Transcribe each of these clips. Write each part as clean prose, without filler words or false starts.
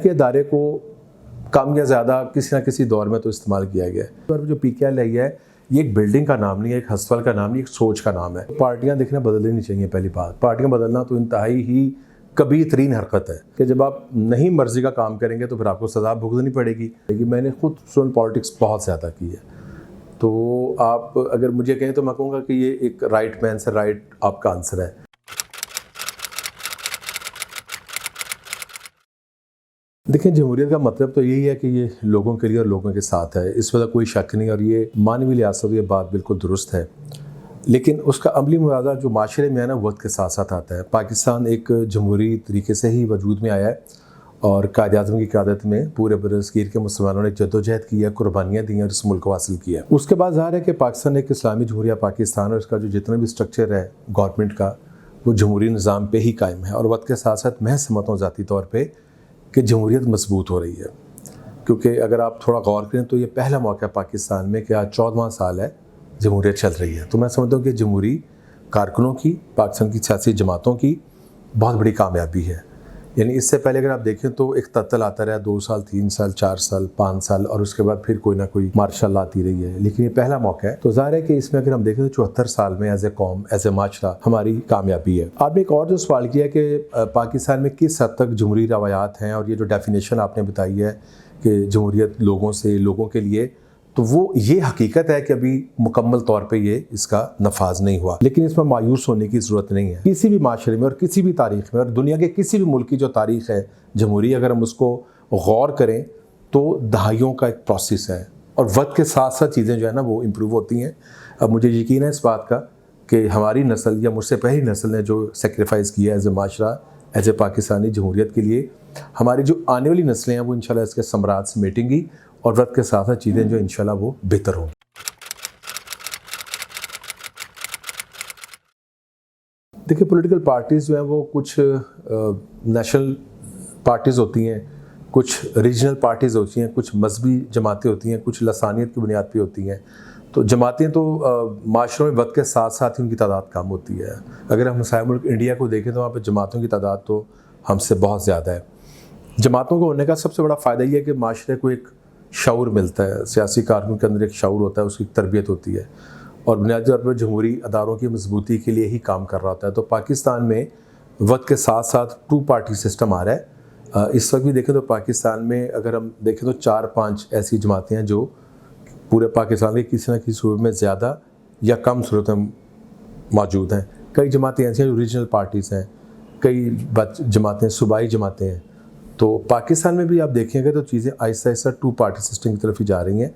کے ادارے کو کم یا زیادہ کسی نہ کسی دور میں تو استعمال کیا گیا ہے. اور جو PKI ہے یہ ایک بلڈنگ کا نام نہیں ہے, ایک ہسپتال کا نام نہیں, ایک سوچ کا نام ہے. پارٹیاں دیکھنا بدلنی نہیں چاہیے. پہلی بات, پارٹیاں بدلنا تو انتہائی ہی کبھی ترین حرکت ہے کہ جب آپ نہیں مرضی کا کام کریں گے تو پھر آپ کو سزا بھگتنی پڑے گی. لیکن میں نے خود اسٹوڈنٹ پالیٹکس بہت زیادہ کی ہے, تو آپ اگر مجھے کہیں تو میں کہوں گا کہ یہ ایک رائٹ مین سے رائٹ آپ کا آنسر ہے. دیکھیں, جمہوریت کا مطلب تو یہی ہے کہ یہ لوگوں کے لیے اور لوگوں کے ساتھ ہے, اس وجہ کوئی شک نہیں, اور یہ معنوی لحاظ سے یہ بات بالکل درست ہے. لیکن اس کا عملی موازنہ جو معاشرے میں ہے نا, وقت کے ساتھ ساتھ آتا ہے. پاکستان ایک جمہوری طریقے سے ہی وجود میں آیا ہے, اور قائد اعظم کی قیادت میں پورے برصغیر کے مسلمانوں نے جدوجہد کی ہے, قربانیاں دی ہیں اور اس ملک کو حاصل کیا ہے. اس کے بعد ظاہر ہے کہ پاکستان ایک اسلامی جمہوریہ پاکستان, اور اس کا جو جتنا بھی اسٹرکچر ہے گورنمنٹ کا وہ جمہوری نظام پہ ہی قائم ہے, اور وقت کے ساتھ ساتھ میں سمجھتا ہوں ذاتی طور پہ کہ جمہوریت مضبوط ہو رہی ہے. کیونکہ اگر آپ تھوڑا غور کریں تو یہ پہلا موقع ہے پاکستان میں کہ آج 14واں سال ہے جمہوریت چل رہی ہے. تو میں سمجھتا ہوں کہ جمہوری کارکنوں کی, پاکستان کی سیاسی جماعتوں کی بہت بڑی کامیابی ہے. یعنی اس سے پہلے اگر آپ دیکھیں تو ایک تتل آتا رہا 2 سال 3 سال 4 سال 5 سال, اور اس کے بعد پھر کوئی نہ کوئی ماشاء اللہ آتی رہی ہے. لیکن یہ پہلا موقع ہے, تو ظاہر ہے کہ اس میں اگر ہم دیکھیں تو 74 سال میں ایز اے قوم, ایز اے معاشرہ ہماری کامیابی ہے. آپ نے ایک اور جو سوال کیا کہ پاکستان میں کس حد تک جمہوری روایات ہیں, اور یہ جو ڈیفینیشن آپ نے بتائی ہے کہ جمہوریت لوگوں سے, لوگوں کے لیے, تو وہ یہ حقیقت ہے کہ ابھی مکمل طور پہ یہ اس کا نفاذ نہیں ہوا. لیکن اس میں مایوس ہونے کی ضرورت نہیں ہے. کسی بھی معاشرے میں اور کسی بھی تاریخ میں, اور دنیا کے کسی بھی ملک کی جو تاریخ ہے جمہوری, اگر ہم اس کو غور کریں تو دہائیوں کا ایک پروسیس ہے, اور وقت کے ساتھ ساتھ چیزیں جو ہے نا وہ امپروو ہوتی ہیں. اب مجھے یقین ہے اس بات کا کہ ہماری نسل یا مجھ سے پہلی نسل نے جو سیکریفائز کیا ہے ایز اے معاشرہ, ایز اے پاکستانی جمہوریت کے لیے, ہماری جو آنے والی نسلیں ہیں وہ انشاءاللہ اس کے ثمرات سمیٹیں گی, اور وقت کے ساتھ ساتھ چیزیں جو انشاءاللہ وہ بہتر ہوں گی. دیکھیں, پولیٹیکل پارٹیز جو ہیں وہ کچھ نیشنل پارٹیز ہوتی ہیں, کچھ ریجنل پارٹیز ہوتی ہیں, کچھ مذہبی جماعتیں ہوتی ہیں, کچھ لسانیت کی بنیاد پہ ہوتی ہیں. تو جماعتیں تو معاشروں میں وقت کے ساتھ ساتھ ہی ان کی تعداد کم ہوتی ہے. اگر ہم مسائل ملک انڈیا کو دیکھیں تو وہاں پہ جماعتوں کی تعداد تو ہم سے بہت زیادہ ہے. جماعتوں کو ہونے کا سب سے بڑا فائدہ یہ ہے کہ معاشرے کو ایک شعور ملتا ہے, سیاسی کارکن کے اندر ایک شعور ہوتا ہے, اس کی تربیت ہوتی ہے, اور بنیادی طور پر جمہوری اداروں کی مضبوطی کے لیے ہی کام کر رہا ہوتا ہے. تو پاکستان میں وقت کے ساتھ ساتھ 2 پارٹی سسٹم آ رہا ہے. اس وقت بھی دیکھیں تو پاکستان میں اگر ہم دیکھیں تو 4-5 ایسی جماعتیں ہیں جو پورے پاکستان کے کسی نہ کسی صوبے میں زیادہ یا کم صورت میں موجود ہیں. کئی جماعتیں ایسی ہیں جو ریجنل پارٹیز ہیں, کئی جماعتیں صوبائی جماعتیں ہیں. تو پاکستان میں بھی آپ دیکھیں گے تو چیزیں آہستہ آہستہ 2 پارٹی سسٹم کی طرف ہی جا رہی ہیں.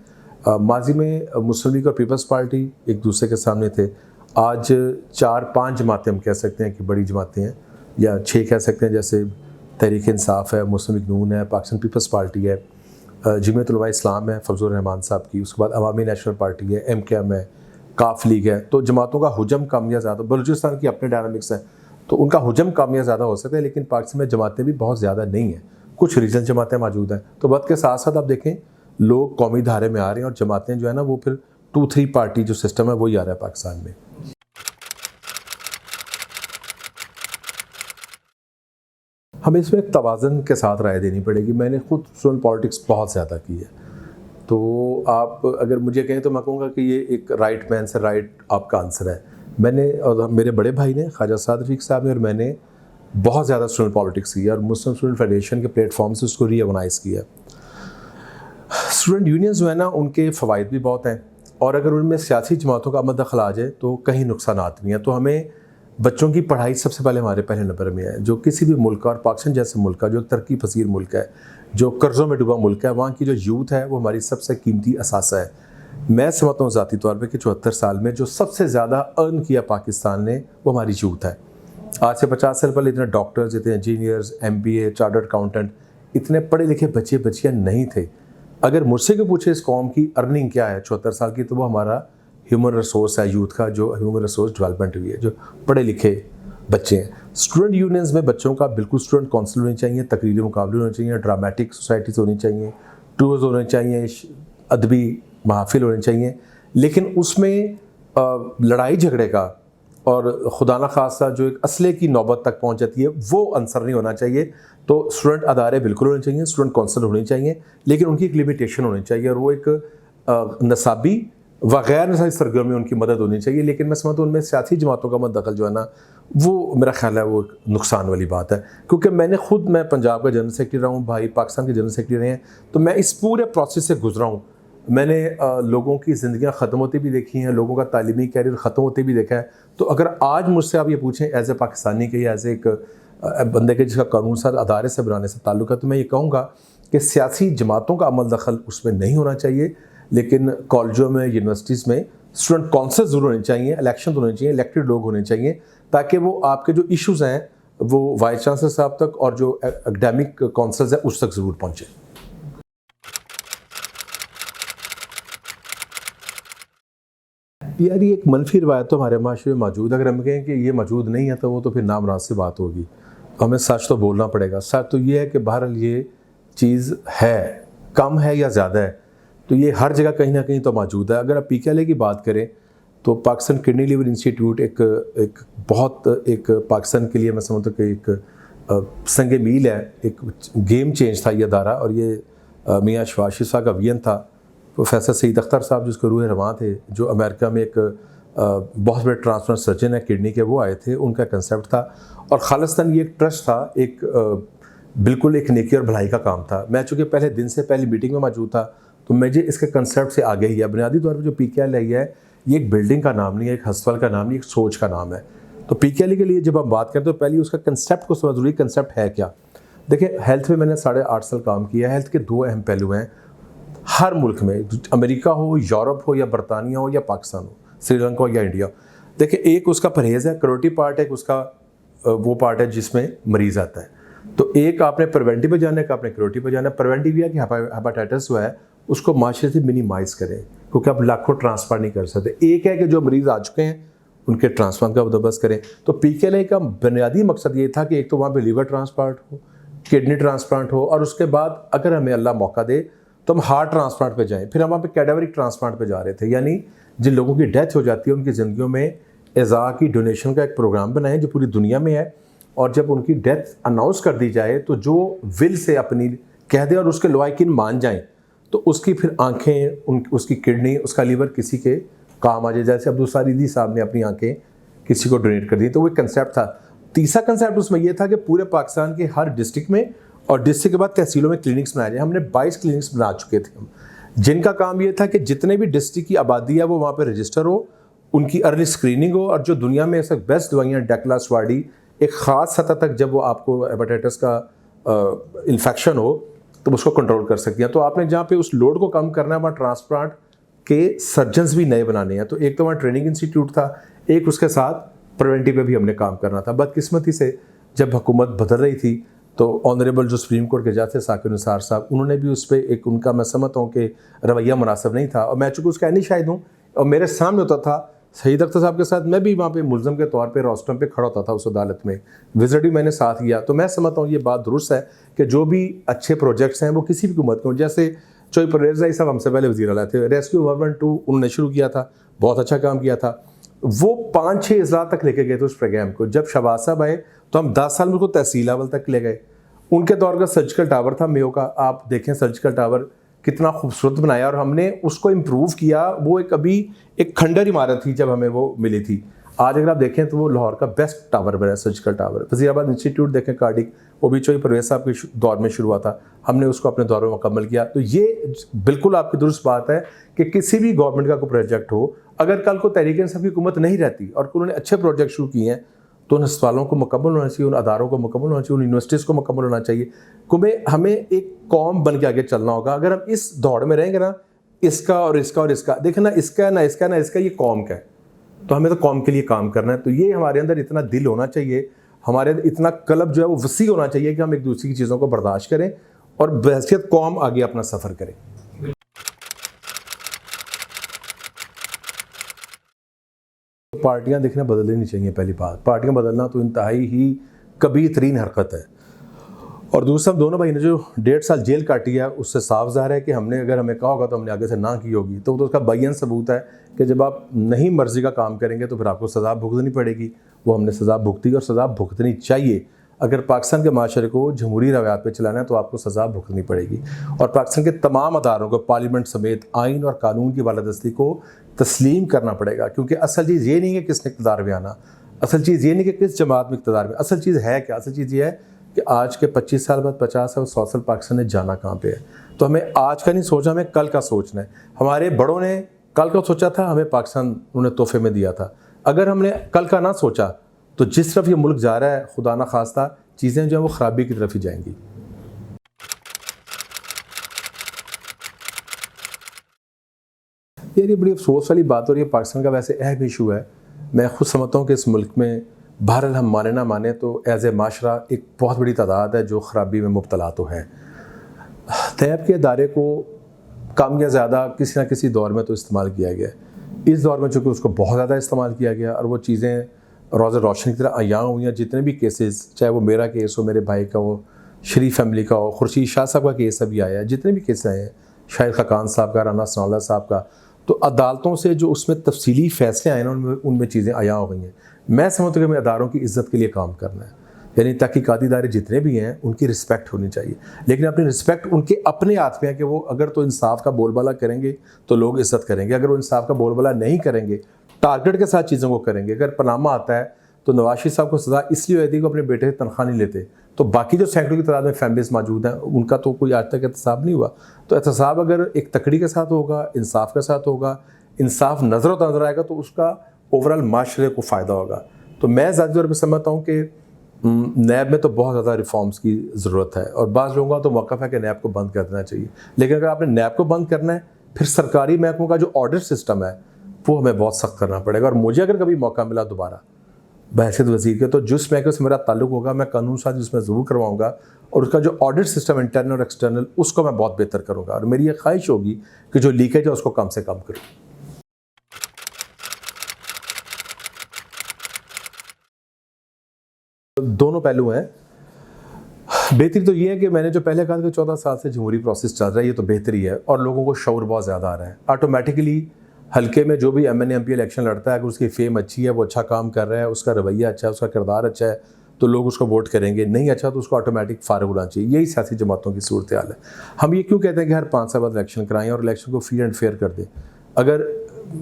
ماضی میں مسلم لیگ اور پیپلز پارٹی ایک دوسرے کے سامنے تھے. آج 4-5 جماعتیں ہم کہہ سکتے ہیں کہ بڑی جماعتیں ہیں, یا 6 کہہ سکتے ہیں, جیسے تحریک انصاف ہے, مسلم لیگ نون ہے, پاکستان پیپلز پارٹی ہے, جمعیت علماء اسلام ہے فضل الرحمان صاحب کی, اس کے بعد عوامی نیشنل پارٹی ہے, MKM ہے, کاف لیگ ہے. تو جماعتوں کا حجم کم یا زیادہ, بلوچستان کی اپنے ڈائنامکس ہیں تو ان کا حجم کم یا زیادہ ہو سکتا ہے, لیکن پاکستان میں جماعتیں بھی بہت زیادہ نہیں ہیں, کچھ ریجنل جماعتیں موجود ہیں. تو وقت کے ساتھ ساتھ آپ دیکھیں لوگ قومی دھارے میں آ رہے ہیں, اور جماعتیں جو ہے نا وہ پھر 2-3 پارٹی جو سسٹم ہے وہی آ رہا ہے پاکستان میں. ہمیں اس میں ایک توازن کے ساتھ رائے دینی پڑے گی. میں نے خود اسٹوڈنٹ پالیٹکس بہت زیادہ کی ہے, تو آپ اگر مجھے کہیں تو میں کہوں گا کہ یہ ایک رائٹ مین سے رائٹ آپ کا آنسر ہے. میں نے, اور میرے بڑے بھائی نے, خواجہ سعد رفیق صاحب نے, اور میں نے بہت زیادہ اسٹوڈنٹ پالیٹکس کی ہے, اور مسلم اسٹوڈنٹ فیڈریشن کے پلیٹ فارم سے اس کو ری آرگنائز کیا. اسٹوڈنٹ یونینز جو ہے نا ان کے فوائد بھی بہت ہیں, اور اگر ان میں سیاسی جماعتوں کا دخل آ جائے تو کہیں نقصانات بھی ہیں. تو ہمیں بچوں کی پڑھائی سب سے پہلے ہمارے پہلے نمبر میں ہے. جو کسی بھی ملک کا, اور پاکستان جیسے ملک کا جو ایک ترقی پذیر ملک ہے, جو قرضوں میں ڈوبا ملک ہے, وہاں کی جو یوتھ ہے وہ ہماری سب سے قیمتی اثاثہ ہے. میں سمجھتا ہوں ذاتی طور پہ کہ 74 سال میں جو سب سے زیادہ ارن کیا پاکستان نے وہ ہماری یوتھ ہے. آج سے 50 سال پہلے اتنے ڈاکٹرز, اتنے انجینئرز, MBA, چارٹرڈ اکاؤنٹنٹ, اتنے پڑھے لکھے بچے بچیاں نہیں تھے. اگر مجھ سے کوئی پوچھے اس قوم کی ارننگ کیا ہے 74 سال کی, تو وہ ہمارا ہیومن ریسورس ہے یوتھ کا, جو ہیومن ریسورس ڈیولپمنٹ ہوئی ہے, جو پڑھے لکھے بچے ہیں. اسٹوڈنٹ یونینز میں بچوں کا بالکل اسٹوڈنٹ کونسل ہونے چاہیے, تقریری مقابلے ہونے چاہیے, ڈرامیٹک سوسائٹیز ہونی چاہیے, ٹورز ہونے چاہیے, ادبی محافل ہونے چاہیے. لیکن اس میں لڑائی جھگڑے کا اور خدا نخواستہ جو ایک اسلحے کی نوبت تک پہنچ جاتی ہے وہ عنصر نہیں ہونا چاہیے. تو اسٹوڈنٹ ادارے بالکل ہونے چاہیے, اسٹوڈنٹ کونسل ہونی چاہیے, لیکن ان کی ایک لمیٹیشن ہونی چاہیے, اور وہ ایک نصابی وغیر نصابی سرگرمیوں میں ان کی مدد ہونی چاہیے. لیکن میں سمجھتا ہوں ان میں سیاسی جماعتوں کا مدخل جو ہے نا وہ میرا خیال ہے وہ ایک نقصان والی بات ہے, کیونکہ میں پنجاب کا جنرل سیکرٹری رہا ہوں, بھائی پاکستان کے جنرل سیکرٹری رہے ہیں, تو میں اس پورے پروسیس سے گزرا ہوں. میں نے لوگوں کی زندگیاں ختم ہوتی بھی دیکھی ہیں, لوگوں کا تعلیمی کیریئر ختم ہوتے بھی دیکھا ہے. تو اگر آج مجھ سے آپ یہ پوچھیں ایز اے پاکستانی کے یا ایز اے ایک بندے کے جس کا قانون ساز ادارے سے بنانے سے تعلق ہے, تو میں یہ کہوں گا کہ سیاسی جماعتوں کا عمل دخل اس میں نہیں ہونا چاہیے, لیکن کالجوں میں, یونیورسٹیز میں اسٹوڈنٹ کونسل ضرور ہونے چاہیے, الیکشن ہونے چاہیے, الیکٹڈ لوگ ہونے چاہیے, تاکہ وہ آپ کے جو ایشوز ہیں وہ وائس چانسلر صاحب تک اور جو اکیڈیمک کونسلز ہیں اس تک ضرور پہنچے. یار یہ ایک منفی روایت تو ہمارے معاشرے میں موجود ہے. اگر ہم کہیں کہ یہ موجود نہیں ہے تو وہ تو پھر نامناسب بات ہوگی. ہمیں سچ تو بولنا پڑے گا. سچ تو یہ ہے کہ بہرحال یہ چیز ہے, کم ہے یا زیادہ ہے, تو یہ ہر جگہ کہیں نہ کہیں تو موجود ہے. اگر آپ پی کے ایل اے کی بات کریں تو پاکستان کڈنی لیور انسٹیٹیوٹ ایک بہت ایک پاکستان کے لیے میں سمجھتا ہوں کہ ایک سنگ میل ہے, ایک گیم چینج تھا یہ ادارہ. اور یہ میاں شفاش صاحب کا وین تھا. پروفیسر سعید اختر صاحب جس کو روح رواں تھے, جو امریکہ میں ایک بہت بڑے ٹرانسپلانٹ سرجن ہے کڈنی کے, وہ آئے تھے. ان کا کنسیپٹ تھا, اور خالصتاً یہ ایک ٹرسٹ تھا, ایک بالکل ایک نیکی اور بھلائی کا کام تھا. میں چونکہ پہلے دن سے پہلی میٹنگ میں موجود تھا تو مجھے اس کے کنسیپٹ سے آگے ہی ہے. بنیادی طور پہ جو پی کے ایل اے ہے یہ ایک بلڈنگ کا نام نہیں ہے, ایک ہسپتال کا نام نہیں, ایک سوچ کا نام ہے. تو پی کے ایل اے کے لیے جب ہم بات کرتے ہیں تو پہلے اس کا کنسیپٹ کو سمجھ ضروری. کنسیپٹ ہے کیا؟ دیکھیں, ہیلتھ میں نے 8.5 سال کام کیا ہے. ہیلتھ کے 2 اہم پہلو ہیں ہر ملک میں, امریکہ ہو, یورپ ہو, یا برطانیہ ہو, یا پاکستان ہو, سری لنکا ہو, یا انڈیا. دیکھیں, ایک اس کا پرہیز ہے, کروٹی پارٹ ہے, ایک اس کا وہ پارٹ ہے جس میں مریض آتا ہے. تو ایک آپ نے پریونٹیو پہ جانا ہے, ایک آپ نے کروٹی پہ جانا ہے. پریونٹیو یہ ہے کہ ہیپاٹائٹس جو ہے اس کو معاشرے سے منیمائز کریں, کیونکہ آپ لاکھوں ٹرانسپلانٹ نہیں کر سکتے. ایک ہے کہ جو مریض آ چکے ہیں ان کے ٹرانسپلانٹ کا بندوبست کریں. تو پی کے ایل اے کا بنیادی مقصد یہ تھا کہ ایک تو وہاں پہ لیور ٹرانسپلانٹ ہو, کڈنی ٹرانسپلانٹ ہو, اور اس کے بعد اگر ہمیں اللہ موقع دے تو ہم ہارٹ ٹرانسپلانٹ پہ جائیں. پھر ہم وہاں پہ کیڈاورک ٹرانسپلانٹ پہ جا رہے تھے, یعنی جن لوگوں کی ڈیتھ ہو جاتی ہے ان کی زندگیوں میں اعضاء کی ڈونیشن کا ایک پروگرام بنائیں جو پوری دنیا میں ہے. اور جب ان کی ڈیتھ اناؤنس کر دی جائے تو جو ول سے اپنی کہہ دے اور اس کے لوائقین مان جائیں, تو اس کی پھر آنکھیں, اس کی کڈنی, اس کا لیور کسی کے کام آ جائے. جیسے عبدالساریدی صاحب نے اپنی آنکھیں کسی کو ڈونیٹ کر دی. تو وہ ایک کنسیپٹ تھا. تیسرا کنسیپٹ اس میں یہ تھا کہ پورے پاکستان کے ہر ڈسٹرکٹ میں اور ڈسٹرکٹ کے بعد تحصیلوں میں کلینکس بنائے جائیں. ہم نے 22 کلینکس بنا چکے تھے ہم, جن کا کام یہ تھا کہ جتنے بھی ڈسٹرکٹ کی آبادی ہے وہ وہاں پہ رجسٹر ہو, ان کی ارلی اسکریننگ ہو, اور جو دنیا میں ایسے بیسٹ دوائیاں ڈیکلاسواڈی ایک خاص سطح تک جب وہ آپ کو ہیپاٹائٹس کا انفیکشن ہو تو اس کو کنٹرول کر سکتی ہیں. تو آپ نے جہاں پہ اس لوڈ کو کم کرنا ہے وہاں ٹرانسپلانٹ کے سرجنز بھی نئے بنانے ہیں. تو ایک تو وہاں ٹریننگ انسٹیٹیوٹ تھا, ایک اس کے ساتھ پریونٹیو پہ بھی ہم نے کام کرنا تھا. بدقسمتی سے جب حکومت بدل رہی تھی تو آنریبل جو سپریم کورٹ کے جج تھے ثاقب نثار صاحب, انہوں نے بھی اس پہ ایک ان کا میں سمجھتا ہوں کہ رویہ مناسب نہیں تھا. اور میں چونکہ اس کا نہیں شاہد ہوں, اور میرے سامنے ہوتا تھا سعید اختر صاحب کے ساتھ, میں بھی وہاں پہ ملزم کے طور پہ روسٹرم پہ کھڑا ہوتا تھا اس عدالت میں, وزٹ بھی میں نے ساتھ کیا. تو میں سمجھتا ہوں یہ بات درست ہے کہ جو بھی اچھے پروجیکٹس ہیں وہ کسی بھی حکومت کو, جیسے چوئی پرویز رائی صاحب ہم سے پہلے وزیر اعلیٰ تھے, ریسکیو گورنمنٹ 2 انہوں نے شروع کیا تھا, بہت اچھا کام کیا تھا. وہ 5-6 اضلاع تک لے کے گئے تھے اس پروگرام کو. جب شہباز صاحب آئے تو ہم 10 سال میں اس کو تحصیل لیول تک لے گئے. ان کے دور کا سرجیکل ٹاور تھا میو کا, آپ دیکھیں سرجیکل ٹاور کتنا خوبصورت بنایا, اور ہم نے اس کو امپروو کیا. وہ ایک کھنڈر عمارت تھی جب ہمیں وہ ملی تھی. آج اگر آپ دیکھیں تو وہ لاہور کا بیسٹ ٹاور بنا سرجیکل ٹاور. وزیر آباد انسٹیٹیوٹ دیکھیں کارڈک, وہ بھی چوئی پرویز صاحب کے دور میں شروع ہوا تھا, ہم نے اس کو اپنے دور میں مکمل کیا. تو یہ بالکل آپ کی درست بات ہے کہ کسی بھی گورنمنٹ کا کوئی پروجیکٹ ہو, اگر کل کو تحریک انصاف کی حکومت نہیں رہتی اور انہوں نے اچھے پروجیکٹ شروع کیے ہیں تو ان ہسپتالوں کو مکمل ہونا چاہیے, ان اداروں کو مکمل ہونا چاہیے, ان یونیورسٹیز کو مکمل ہونا چاہیے. ہمیں ایک قوم بن کے آگے چلنا ہوگا. اگر ہم اس دوڑ میں رہیں گے نا, اس کا اور اس کا اور اس کا, دیکھیں نا اس کا نہ اس کا نہ اس کا, یہ قوم کا ہے. تو ہمیں تو قوم کے لیے کام کرنا ہے. تو یہ ہمارے اندر اتنا دل ہونا چاہیے, ہمارے اتنا قلب جو ہے وہ وسیع ہونا چاہیے کہ ہم ایک دوسرے کی چیزوں کو برداشت کریں اور بحیثیت قوم آگے اپنا سفر کریں. پارٹیاں دیکھنا بدلنی چاہیے. پہلی بات, پارٹیاں بدلنا تو انتہائی ہی کبھی ترین حرکت ہے. اور دوسرا ہم دونوں بھائی نے جو 1.5 سال جیل کاٹی ہے اس سے صاف ظاہر ہے کہ ہم نے اگر ہمیں کہا ہوگا تو ہم نے آگے سے نہ کی ہوگی، تو اس کا بیان ثبوت ہے کہ جب آپ نہیں مرضی کا کام کریں گے تو پھر آپ کو سزا بھگتنی پڑے گی۔ وہ ہم نے سزا بھگتی اور سزا بھگتنی چاہیے۔ اگر پاکستان کے معاشرے کو جمہوری روایات پہ چلانا ہے تو آپ کو سزا بھگتنی پڑے گی، اور پاکستان کے تمام اداروں کو پارلیمنٹ سمیت آئین اور قانون کی بالادستی کو تسلیم کرنا پڑے گا، کیونکہ اصل چیز یہ نہیں ہے کس نے اقتدار میں آنا، اصل چیز یہ نہیں کہ کس جماعت میں اقتدار میں، اصل چیز ہے کیا؟ اصل چیز یہ ہے کہ آج کے 25 سال بعد 50 سال 100 سال پاکستان نے جانا کہاں پہ ہے۔ تو ہمیں آج کا نہیں سوچنا، ہمیں کل کا سوچنا ہے۔ ہمارے بڑوں نے کل کا سوچا تھا، ہمیں پاکستان انہوں نے تحفے میں دیا تھا۔ اگر ہم نے کل کا نہ سوچا تو جس طرف یہ ملک جا رہا ہے خدا نہ خواستہ چیزیں جو ہیں وہ خرابی کی طرف ہی جائیں گی۔ یہ بڑی افسوس والی بات ہو رہی ہے، پاکستان کا ویسے اہم ایشو ہے۔ میں خود سمجھتا ہوں کہ اس ملک میں بہرحال ہم مانے نہ مانے تو ایز اے معاشرہ ایک بہت بڑی تعداد ہے جو خرابی میں مبتلا تو ہے۔ نیب کے ادارے کو کم یا زیادہ کسی نہ کسی دور میں تو استعمال کیا گیا ہے۔ اس دور میں چونکہ اس کو بہت زیادہ استعمال کیا گیا اور وہ چیزیں روز روشنی کی طرح عیاں ہوئی ہیں۔ جتنے بھی کیسز، چاہے وہ میرا کیس ہو، میرے بھائی کا ہو، شریف فیملی کا ہو، خورشید شاہ صاحب کا کیس ابھی آیا ہے، جتنے بھی کیس آئے ہیں، شاہد خاقان صاحب کا، رانا ثناء اللہ صاحب کا، تو عدالتوں سے جو اس میں تفصیلی فیصلے آئے ہیں ان میں چیزیں عیاں ہو گئی ہیں۔ میں سمجھتا ہوں کہ ہمیں اداروں کی عزت کے لیے کام کرنا ہے، یعنی تحقیقاتی ادارے جتنے بھی ہیں ان کی رسپیکٹ ہونی چاہیے، لیکن اپنی رسپیکٹ ان کے اپنے ہاتھ میں ہے کہ وہ اگر تو انصاف کا بول بالا کریں گے تو لوگ عزت کریں گے، اگر وہ انصاف کا بول بالا نہیں کریں گے، ٹارگٹ کے ساتھ چیزوں کو کریں گے۔ اگر پاناما آتا ہے تو نواز شریف صاحب کو سزا اس لیے ہوتی ہے کہ وہ اپنے بیٹے سے تنخواہ نہیں لیتے، تو باقی جو سینکڑوں کی تعداد میں فیملیز موجود ہیں ان کا تو کوئی آج تک احتساب نہیں ہوا۔ تو احتساب اگر ایک تکڑی کے ساتھ ہوگا، انصاف کے ساتھ ہوگا، انصاف نظر و نظر آئے گا تو اس کا اوورآل معاشرے کو فائدہ ہوگا۔ تو میں ذاتی طور پہ سمجھتا ہوں کہ نیب میں تو بہت زیادہ ریفارمز کی ضرورت ہے، اور بعض لوگوں کا تو موقف ہے کہ نیب کو بند کر دینا چاہیے، لیکن اگر آپ نے نیب کو بند کرنا ہے پھر سرکاری محکموں کا جو آڈٹ سسٹم ہے وہ ہمیں بہت سخت کرنا پڑے گا۔ اور مجھے اگر کبھی موقع ملا دوبارہ بحیثیت وزیر کے تو جس محکمے سے میرا تعلق ہوگا میں قانون سازی اس میں ضرور کرواؤں گا، اور اس کا جو آڈٹ سسٹم انٹرنل اور ایکسٹرنل اس کو میں بہت بہتر کروں گا، اور میری یہ خواہش ہوگی کہ جو لیکیج ہے اس کو کم سے کم کروں۔ دونوں پہلو ہیں۔ بہتری تو یہ ہے کہ میں نے جو پہلے کہا کہ 14 سال سے جمہوری پروسیس چل رہا ہے، یہ تو بہتری ہے، اور لوگوں کو شعور بہت زیادہ آ رہا ہے۔ آٹومیٹکلی حلقے میں جو بھی ایم پی الیکشن لڑتا ہے، اگر اس کی فیم اچھی ہے، وہ اچھا کام کر رہا ہے، اس کا رویہ اچھا ہے، اس کا کردار اچھا ہے، تو لوگ اس کو ووٹ کریں گے، نہیں اچھا تو اس کو آٹومیٹک فارغ ہونا چاہیے۔ یہی سیاسی جماعتوں کی صورتحال ہے۔ ہم یہ کیوں کہتے ہیں کہ ہر 5 سال بعد الیکشن کرائیں اور الیکشن کو فری اینڈ فیئر کر دیں؟ اگر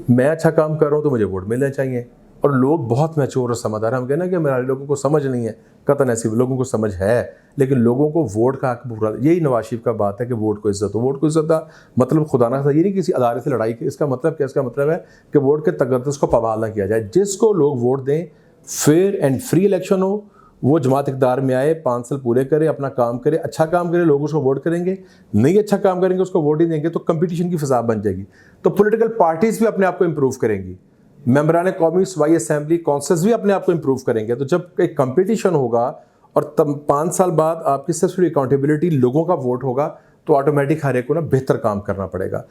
میں اچھا کام کر رہا ہوں تو مجھے ووٹ ملنے چاہیے، اور لوگ بہت میچور اور سمجھدار ہیں۔ ہم کہنا کہ ہمارے لوگوں کو سمجھ نہیں ہے، قطعاً ایسی لوگوں کو سمجھ ہے، لیکن لوگوں کو ووٹ کا حق پورا، یہی نواز شریف کا بات ہے کہ ووٹ کو عزت ہو۔ ووٹ کو عزت کا مطلب خدا نہ خواستہ یہ نہیں کسی ادارے سے لڑائی کی، اس کا مطلب کیا؟ اس کا مطلب ہے کہ ووٹ کے تقدس کو پامال نہ کیا جائے۔ جس کو لوگ ووٹ دیں، فیئر اینڈ فری الیکشن ہو، وہ جماعت اقتدار میں آئے، 5 سال پورے کرے، اپنا کام کرے، اچھا کام کرے، لوگ اس کو ووٹ کریں گے، نہیں اچھا کام کریں گے اس کو ووٹ ہی دیں گے، تو کمپٹیشن کی فضا بن جائے گی۔ تو پولیٹیکل پارٹیز بھی اپنے آپ کو امپروو کریں گی، ممبران قومی صوبائی اسمبلی کونسلز بھی اپنے آپ کو امپروو کریں گے۔ تو جب ایک کمپٹیشن ہوگا اور 5 سال بعد آپ کی سب سے بڑی اکاؤنٹیبلٹی لوگوں کا ووٹ ہوگا، تو آٹومیٹک ہر ایک کو بہتر کام کرنا پڑے گا۔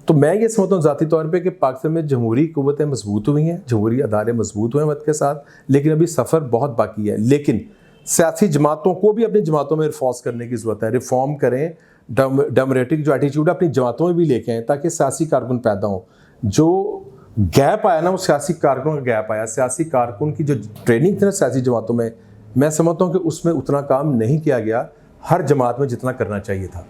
تو میں یہ سمجھتا ہوں ذاتی طور پہ کہ پاکستان میں جمہوری قوتیں مضبوط ہوئی ہیں، جمہوری ادارے مضبوط ہوئے ہیں وقت کے ساتھ، لیکن ابھی سفر بہت باقی ہے۔ لیکن سیاسی جماعتوں کو بھی اپنی جماعتوں میں ریفارمز کرنے کی ضرورت ہے، ریفارم کریں، ڈیموکریٹک جو ایٹیچیوڈ ہے اپنی جماعتوں میں بھی لے کے آئیں تاکہ سیاسی کارکن پیدا ہوں۔ جو گیپ آیا نا وہ سیاسی کارکنوں کا گیپ آیا، سیاسی کارکن کی جو ٹریننگ تھی نا سیاسی جماعتوں میں سمجھتا ہوں کہ اس میں اتنا کام نہیں کیا گیا ہر جماعت میں جتنا کرنا چاہیے تھا۔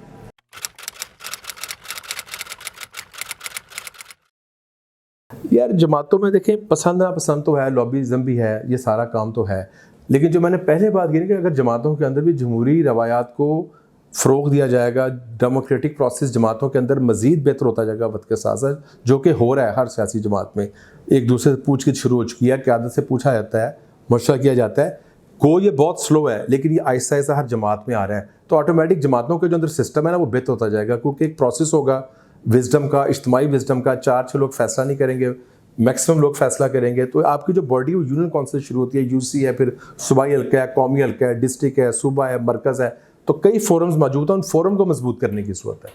یار جماعتوں میں دیکھیں پسند ناپسند تو ہے، لابیزم بھی ہے، یہ سارا کام تو ہے، لیکن جو میں نے پہلے بات کی کہ اگر جماعتوں کے اندر بھی جمہوری روایات کو فروغ دیا جائے گا، ڈیموکریٹک پروسیس جماعتوں کے اندر مزید بہتر ہوتا جائے گا وقت کے ساتھ ساتھ، جو کہ ہو رہا ہے ہر سیاسی جماعت میں۔ ایک دوسرے سے پوچھ گچھ شروع ہو چکی ہے، قیادت سے پوچھا جاتا ہے، مشورہ کیا جاتا ہے، یہ بہت سلو ہے لیکن یہ آہستہ آہستہ ہر جماعت میں آ رہا ہے۔ تو آٹومیٹک جماعتوں کے جو اندر سسٹم ہے نا وہ بہتر ہوتا جائے گا، کیونکہ ایک پروسیس ہوگا وزڈم کا، اجتماعی وزڈم کا، 4-6 لوگ فیصلہ نہیں کریں گے، میکسیمم لوگ فیصلہ کریں گے۔ تو آپ کی جو باڈی وہ یونین کونسل شروع ہوتی ہے، یو سی ہے، پھر صوبائی حلقہ ہے، قومی حلقہ ہے، ڈسٹرکٹ ہے، صوبہ ہے، مرکز ہے، تو کئی فورمز موجود ہیں، ان فورم کو مضبوط کرنے کی ضرورت ہے۔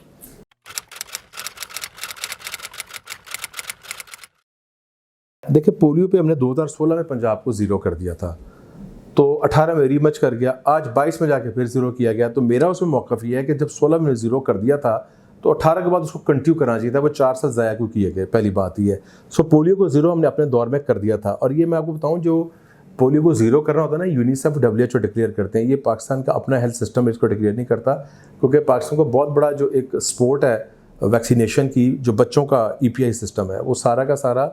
دیکھیں پولیو پہ ہم نے 2016 میں پنجاب کو 0 کر دیا تھا، تو 18 میں ریمچ کر گیا, آج 22 میں جا کے پھر زیرو کیا گیا. تو میرا اس میں موقف یہ ہے کہ جب 16 میں زیرو کر دیا تھا تو 18 کے بعد اس کو کنٹینیو کرنا چاہیے تھا, وہ 4 سال ضائع کیوں کیے گئے, پہلی بات یہ ہے. سو پولیو کو زیرو ہم نے اپنے دور میں کر دیا تھا, اور یہ میں آپ کو بتاؤں جو پولیو کو زیرو کرنا ہوتا ہے نا, یونیسیف WHO ڈکلیئر کرتے ہیں, یہ پاکستان کا اپنا ہیلتھ سسٹم اس کو ڈکلیئر نہیں کرتا, کیونکہ پاکستان کو بہت بڑا جو ایک سپورٹ ہے ویکسینیشن کی, جو بچوں کا EPI سسٹم ہے, وہ سارا کا سارا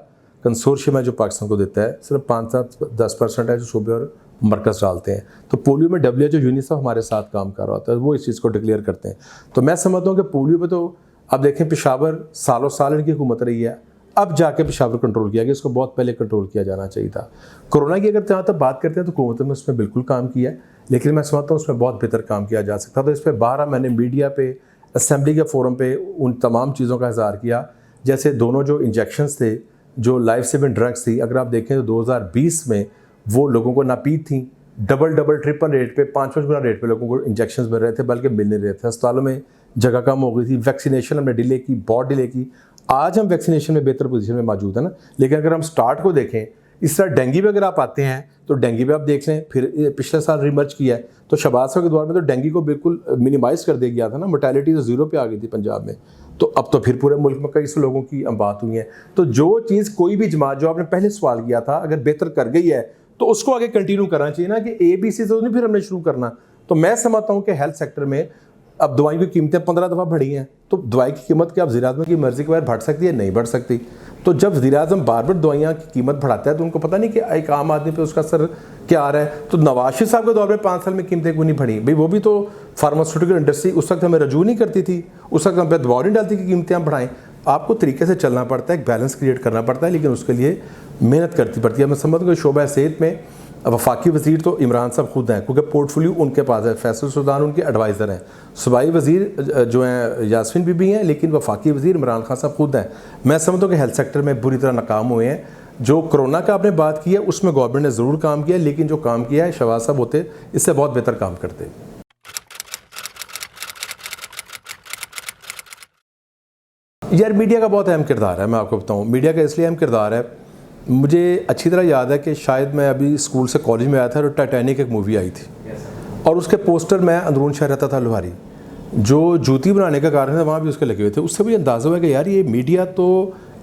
کنسورشیم ہے جو پاکستان کو دیتا ہے, صرف 5-10% ہے جو صوبے اور مرکز ڈالتے ہیں. تو پولیو میں WHO یونیسیف ہمارے ساتھ کام کر رہا ہوتا ہے, وہ اس چیز کو ڈکلیئر کرتے ہیں. تو میں سمجھتا ہوں کہ پولیو پہ تو اب دیکھیں پشاور سالوں سال ان کی حکومت رہی ہے, اب جا کے پشاور کنٹرول کیا گیا, اس کو بہت پہلے کنٹرول کیا جانا چاہیے تھا. کرونا کی اگر جہاں تک بات کرتے ہیں تو حکومت نے اس میں بالکل کام کیا ہے, لیکن میں سمجھتا ہوں اس میں بہت بہتر کام کیا جا سکتا. تو اس پہ 12 میں نے میڈیا پہ, اسمبلی کے فورم پہ ان تمام چیزوں کا اظہار کیا. جیسے دونوں جو انجیکشنز تھے, جو لائف سیونگ ڈرگس تھی, اگر آپ دیکھیں تو 2020 میں وہ لوگوں کو ناپید تھیں, ڈبل ٹرپل ریٹ پہ, 5 گنا ریٹ پہ لوگوں کو انجیکشنز مل رہے تھے, بلکہ مل نہیں رہے تھے. اسپتالوں میں جگہ کم ہو گئی تھی, ویکسینیشن ہم نے ڈیلے کی, بہت ڈیلے کی. آج ہم ویکسینیشن میں بہتر پوزیشن میں موجود ہیں نا, لیکن اگر ہم سٹارٹ کو دیکھیں, اس طرح ڈینگی پہ اگر آپ آتے ہیں تو ڈینگی پہ آپ دیکھ لیں, پھر پچھلے سال ریمرچ کیا ہے, تو شہباز صاحب کے دور میں تو ڈینگی کو بالکل منیمائز کر دیا گیا تھا نا, mortality تو 0 پہ آ گئی تھی پنجاب میں. تو اب تو پھر پورے ملک میں کئی سو لوگوں کی بات ہوئی ہیں. تو جو چیز کوئی بھی جماعت, جو آپ نے پہلے سوال کیا تھا, اگر بہتر کر گئی ہے تو اس کو آگے کنٹینیو کرنا چاہیے نا, کہ ABC تو نہیں پھر ہم نے شروع کرنا. تو میں سمجھتا ہوں کہ ہیلتھ سیکٹر میں اب دوائیوں کی قیمتیں 15 دفعہ بڑھی ہیں, تو دوائی کی قیمت کیا اب وزیر اعظم کی مرضی کے بعد بڑھ سکتی ہے؟ نہیں بڑھ سکتی. تو جب وزیر اعظم بار بار دوائیاں کی قیمت بڑھاتا ہے تو ان کو پتہ نہیں کہ ایک عام آدمی پہ اس کا اثر کیا آ رہا ہے. تو نواز شریف صاحب کے دور میں 5 سال میں قیمتیں کیوں نہیں بڑھی بھائی؟ وہ بھی تو فارماسیوٹیکل انڈسٹری اس وقت ہمیں رجوع نہیں کرتی تھی, اس وقت ہم پہ دباؤ نہیں ڈالتی کہ قیمتیں ہم بڑھائیں. آپ کو طریقے سے چلنا پڑتا ہے, ایک بیلنس کریٹ کرنا پڑتا ہے, لیکن اس کے لیے محنت کرتی پڑتی ہے. میں سمجھتا ہوں کہ شعبہ صحت میں وفاقی وزیر تو عمران صاحب خود ہیں, کیونکہ پورٹ فولیو ان کے پاس ہے, فیصل سلطان ان کے ایڈوائزر ہیں, صوبائی وزیر جو ہیں یاسمین بی بی ہیں, لیکن وفاقی وزیر عمران خان صاحب خود ہیں. میں سمجھتا ہوں کہ ہیلتھ سیکٹر میں بری طرح ناکام ہوئے ہیں. جو کرونا کا آپ نے بات کی ہے اس میں گورنمنٹ نے ضرور کام کیا, لیکن جو کام کیا ہے شہباز صاحب ہوتے اس سے بہت بہتر کام کرتے. یار میڈیا کا بہت اہم کردار ہے, میں آپ کو بتاؤں میڈیا کا اس لیے اہم کردار ہے. مجھے اچھی طرح یاد ہے کہ شاید میں ابھی اسکول سے کالج میں آیا تھا اور ٹائٹینک ایک مووی آئی تھی, اور اس کے پوسٹر میں اندرون شہر رہتا تھا لوہاری, جو جوتی بنانے کا کارخانہ تھا وہاں بھی اس کے لگے ہوئے تھے. اس سے مجھے اندازہ ہوا کہ یار یہ میڈیا تو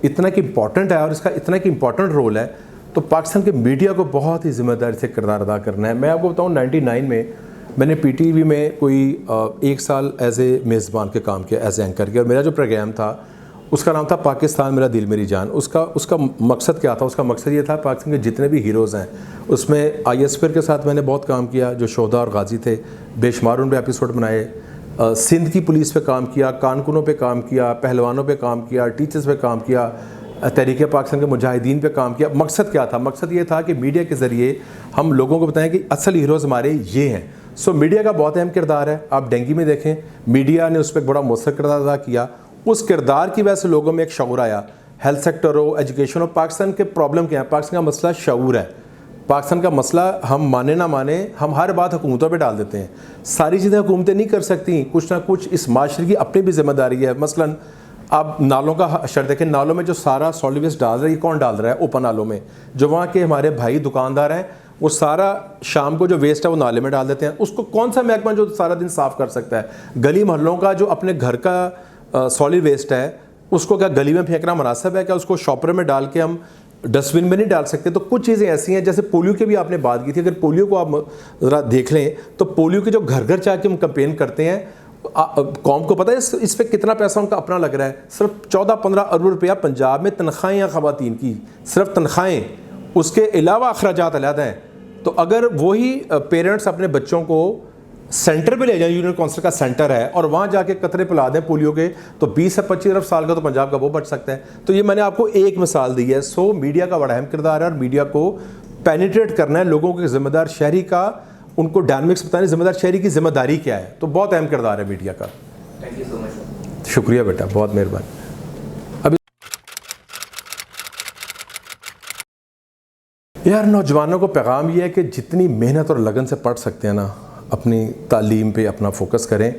اتنا کہ امپورٹنٹ ہے اور اس کا اتنا کہ امپورٹنٹ رول ہے, تو پاکستان کے میڈیا کو بہت ہی ذمہ داری سے کردار ادا کرنا ہے. میں آپ کو بتاؤں 99 میں نے PTV میں کوئی 1 سال ایز اے میزبان کے کام کیا, ایز اے اینکر کیا, اور میرا جو پروگرام تھا اس کا نام تھا پاکستان میرا دل میری جان. اس کا مقصد کیا تھا؟ اس کا مقصد یہ تھا پاکستان کے جتنے بھی ہیروز ہیں اس میں ISPR کے ساتھ میں نے بہت کام کیا, جو شہدا اور غازی تھے, بے شمار ان پہ ایپیسوڈ بنائے. سندھ کی پولیس پہ کام کیا, کارکنوں پہ کام کیا, پہلوانوں پہ کام کیا, ٹیچرز پہ کام کیا, تحریک پاکستان کے مجاہدین پہ کام کیا. مقصد کیا تھا؟ مقصد یہ تھا کہ میڈیا کے ذریعے ہم لوگوں کو بتائیں کہ اصل ہیروز ہمارے یہ ہیں. سو میڈیا کا بہت اہم کردار ہے. آپ ڈینگی میں دیکھیں میڈیا نے اس پہ ایک بڑا مؤثر کردار ادا کیا. اس کردار کی وجہ سے لوگوں میں ایک شعور آیا, ہیلتھ سیکٹر ہو, ایجوکیشن ہو. پاکستان کے پرابلم کیا ہے؟ پاکستان کا مسئلہ شعور ہے. پاکستان کا مسئلہ ہم مانے نہ مانے ہم ہر بات حکومتوں پہ ڈال دیتے ہیں. ساری چیزیں حکومتیں نہیں کر سکتی, کچھ نہ کچھ اس معاشرے کی اپنی بھی ذمہ داری ہے. مثلاً آپ نالوں کا حشر دیکھیں, نالوں میں جو سارا سالڈ ویسٹ ڈال رہا ہے یہ کون ڈال رہا ہے؟ اوپن نالوں میں جو وہاں کے ہمارے بھائی دکاندار ہیں وہ سارا شام کو جو ویسٹ ہے وہ نالے میں ڈال دیتے ہیں. اس کو کون سا محکمہ جو سارا دن صاف کر سکتا ہے؟ گلی محلوں کا جو اپنے گھر کا سالڈ ویسٹ ہے اس کو کیا گلی میں پھینکنا مناسب ہے؟ کیا اس کو شاپر میں ڈال کے ہم ڈسٹ بن میں نہیں ڈال سکتے؟ تو کچھ چیزیں ایسی ہیں, جیسے پولیو کی بھی آپ نے بات کی تھی. اگر پولیو کو آپ ذرا دیکھ لیں تو پولیو کے جو گھر گھر جا کے ہم کمپین کرتے ہیں, قوم کو پتہ ہے اس پہ کتنا پیسہ ان کا اپنا لگ رہا ہے. صرف 14-15 ارب روپیہ پنجاب میں تنخواہیں ہیں خواتین کی, صرف تنخواہیں, اس کے علاوہ اخراجات علیحدہ ہیں. تو اگر وہی پیرنٹس اپنے بچوں کو سینٹر پہ لے جائیں, یونین کونسل کا سینٹر ہے, اور وہاں جا کے قطرے پلا دیں پولیو کے, تو 20 سے 25 ارب سال کا تو پنجاب کا وہ بچ سکتا ہے. تو یہ میں نے آپ کو ایک مثال دی ہے. سو میڈیا کا بڑا اہم کردار ہے, اور میڈیا کو پینیٹریٹ کرنا ہے لوگوں کے ذمہ دار شہری کا, ان کو ڈائنمکس بتانے ذمہ دار شہری کی ذمہ داری کیا ہے. تو بہت اہم کردار ہے میڈیا کا. تھینک یو سو مچ. شکریہ بیٹا, بہت مہربانی. یار نوجوانوں کو پیغام یہ ہے کہ جتنی محنت اور لگن سے پڑھ سکتے ہیں نا, اپنی تعلیم پہ اپنا فوکس کریں,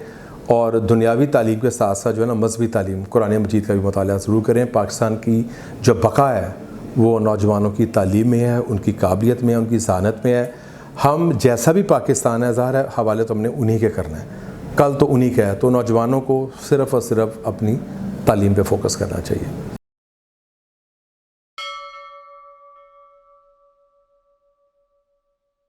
اور دنیاوی تعلیم کے ساتھ ساتھ جو ہے نا مذہبی تعلیم, قرآن مجید کا بھی مطالعہ ضرور کریں. پاکستان کی جو بقا ہے وہ نوجوانوں کی تعلیم میں ہے, ان کی قابلیت میں ہے, ان کی ذہانت میں ہے. ہم جیسا بھی پاکستان ہے ظاہر ہے حوالے تو ہم نے انہی کے کرنا ہے، کل تو انہی کا ہے، تو نوجوانوں کو صرف اور صرف اپنی تعلیم پہ فوکس کرنا چاہیے۔